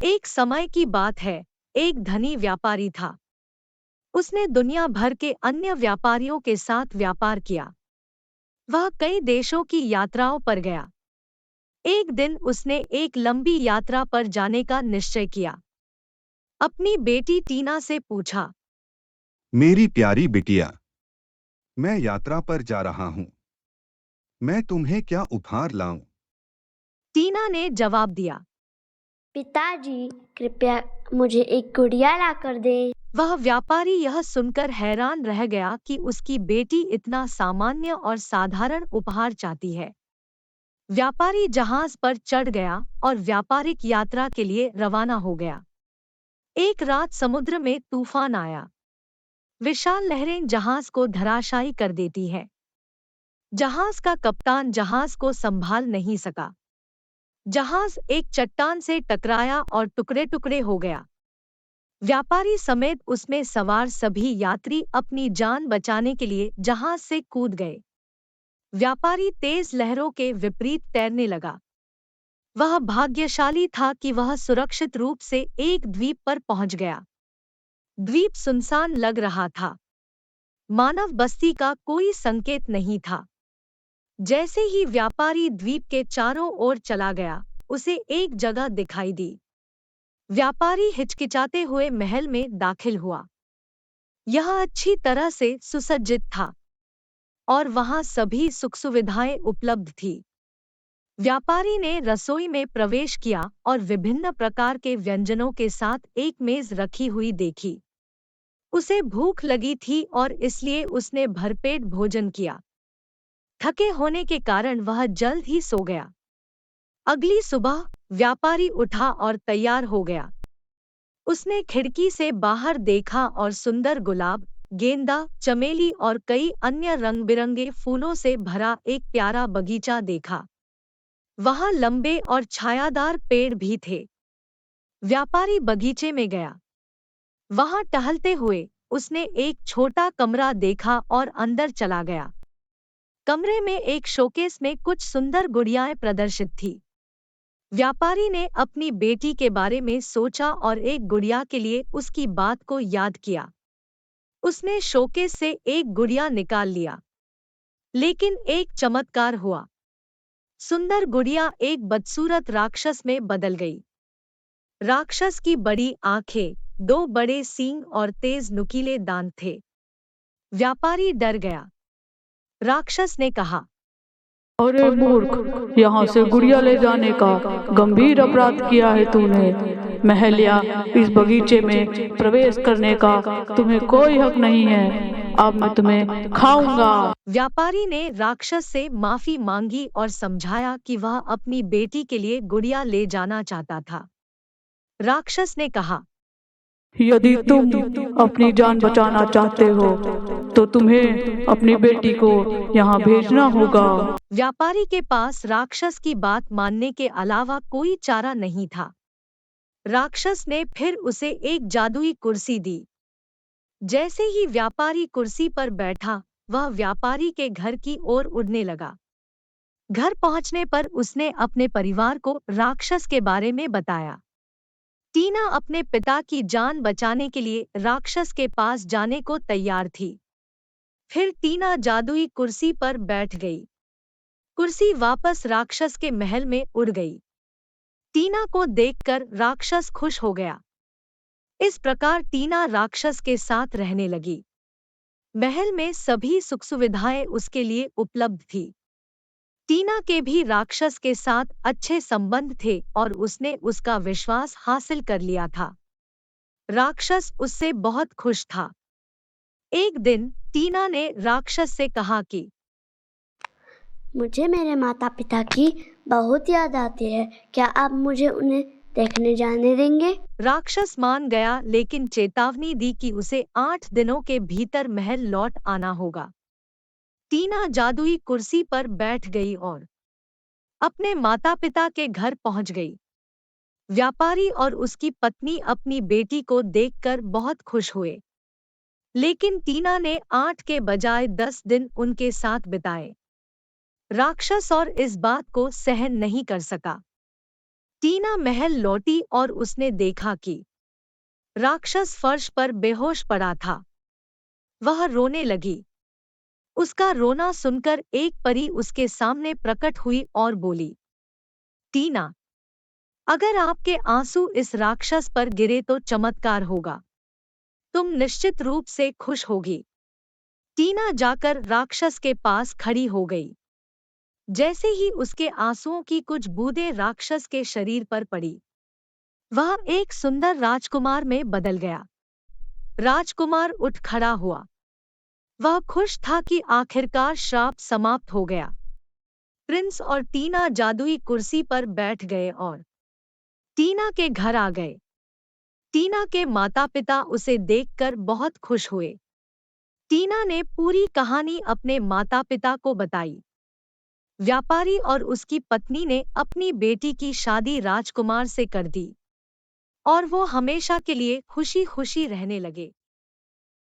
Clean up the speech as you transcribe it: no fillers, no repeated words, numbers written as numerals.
एक समय की बात है, एक धनी व्यापारी था। उसने दुनिया भर के अन्य व्यापारियों के साथ व्यापार किया। वह कई देशों की यात्राओं पर गया। एक दिन उसने एक लंबी यात्रा पर जाने का निश्चय किया। अपनी बेटी टीना से पूछा, मेरी प्यारी बिटिया, मैं यात्रा पर जा रहा हूँ। मैं तुम्हें क्या उपहार लाऊं? टीना ने जवाब दिया। पिताजी, कृपया मुझे एक गुड़िया ला कर दें। वह व्यापारी यह सुनकर हैरान रह गया कि उसकी बेटी इतना सामान्य और साधारण उपहार चाहती है। व्यापारी जहाज पर चढ़ गया और व्यापारिक यात्रा के लिए रवाना हो गया। एक रात समुद्र में तूफान आया। विशाल लहरें जहाज को धराशायी कर देती हैं। जहाज का कप्तान जहाज को संभाल नहीं सका। जहाज एक चट्टान से टकराया और टुकड़े टुकड़े हो गया। व्यापारी समेत उसमें सवार सभी यात्री अपनी जान बचाने के लिए जहाज से कूद गए। व्यापारी तेज लहरों के विपरीत तैरने लगा। वह भाग्यशाली था कि वह सुरक्षित रूप से एक द्वीप पर पहुंच गया। द्वीप सुनसान लग रहा था। मानव बस्ती का कोई संकेत नहीं था। जैसे ही व्यापारी द्वीप के चारों ओर चला गया, उसे एक जगह दिखाई दी। व्यापारी हिचकिचाते हुए महल में दाखिल हुआ। यह अच्छी तरह से सुसज्जित था और वहां सभी सुख सुविधाएं उपलब्ध थी। व्यापारी ने रसोई में प्रवेश किया और विभिन्न प्रकार के व्यंजनों के साथ एक मेज रखी हुई देखी। उसे भूख लगी थी और इसलिए उसने भरपेट भोजन किया। थके होने के कारण वह जल्द ही सो गया। अगली सुबह व्यापारी उठा और तैयार हो गया। उसने खिड़की से बाहर देखा और सुंदर गुलाब, गेंदा, चमेली और कई अन्य रंग-बिरंगे फूलों से भरा एक प्यारा बगीचा देखा। वहां लंबे और छायादार पेड़ भी थे। व्यापारी बगीचे में गया। वहां टहलते हुए उसने एक छोटा कमरा देखा और अंदर चला गया। कमरे में एक शोकेस में कुछ सुंदर गुड़ियाएं प्रदर्शित थी। व्यापारी ने अपनी बेटी के बारे में सोचा और एक गुड़िया के लिए उसकी बात को याद किया। उसने शोकेस से एक गुड़िया निकाल लिया। लेकिन एक चमत्कार हुआ। सुंदर गुड़िया एक बदसूरत राक्षस में बदल गई। राक्षस की बड़ी आंखें, दो बड़े सींग और तेज नुकीले दांत थे। व्यापारी डर गया। राक्षस ने कहा, अरे मूर्ख, यहाँ से गुड़िया ले जाने का गंभीर अपराध किया है तूने। महल या इस बगीचे में प्रवेश करने का तुम्हें कोई हक नहीं है। अब मैं तुम्हें खाऊंगा। व्यापारी ने राक्षस से माफी मांगी और समझाया कि वह अपनी बेटी के लिए गुड़िया ले जाना चाहता था। राक्षस ने कहा, यदि तुम अपनी जान बचाना चाहते हो तो तुम्हें अपनी बेटी को यहाँ भेजना होगा। व्यापारी के पास राक्षस की बात मानने के अलावा कोई चारा नहीं था। राक्षस ने फिर उसे एक जादुई कुर्सी दी। जैसे ही व्यापारी कुर्सी पर बैठा, वह व्यापारी के घर की ओर उड़ने लगा। घर पहुंचने पर उसने अपने परिवार को राक्षस के बारे में बताया। टीना अपने पिता की जान बचाने के लिए राक्षस के पास जाने को तैयार थी। फिर टीना जादुई कुर्सी पर बैठ गई। कुर्सी वापस राक्षस के महल में उड़ गई। टीना को देखकर राक्षस खुश हो गया। इस प्रकार टीना राक्षस के साथ रहने लगी। महल में सभी सुख सुविधाएं उसके लिए उपलब्ध थी। टीना के भी राक्षस के साथ अच्छे संबंध थे और उसने उसका विश्वास हासिल कर लिया था। राक्षस उससे बहुत खुश था। एक दिन टीना ने राक्षस से कहा कि मुझे मेरे माता पिता की बहुत याद आती है। क्या आप मुझे उन्हें देखने जाने देंगे? राक्षस मान गया, लेकिन चेतावनी दी कि उसे 8 दिनों के भीतर महल लौट आना होगा। टीना जादुई कुर्सी पर बैठ गई और अपने माता पिता के घर पहुंच गई। व्यापारी और उसकी पत्नी अपनी बेटी को देखकर बहुत खुश हुए। लेकिन टीना ने 8 के बजाय 10 दिन उनके साथ बिताए। राक्षस और इस बात को सहन नहीं कर सका। टीना महल लौटी और उसने देखा कि राक्षस फर्श पर बेहोश पड़ा था। वह रोने लगी। उसका रोना सुनकर एक परी उसके सामने प्रकट हुई और बोली, टीना, अगर आपके आंसू इस राक्षस पर गिरे तो चमत्कार होगा। तुम निश्चित रूप से खुश होगी। टीना जाकर राक्षस के पास खड़ी हो गई। जैसे ही उसके आंसुओं की कुछ बूंदें राक्षस के शरीर पर पड़ी, वह एक सुंदर राजकुमार में बदल गया। राजकुमार उठ खड़ा हुआ। वह खुश था कि आखिरकार श्राप समाप्त हो गया। प्रिंस और टीना जादुई कुर्सी पर बैठ गए और टीना के घर आ गए। टीना के माता-पिता उसे देखकर बहुत खुश हुए। टीना ने पूरी कहानी अपने माता-पिता को बताई। व्यापारी और उसकी पत्नी ने अपनी बेटी की शादी राजकुमार से कर दी और वो हमेशा के लिए खुशी-खुशी रहने लगे।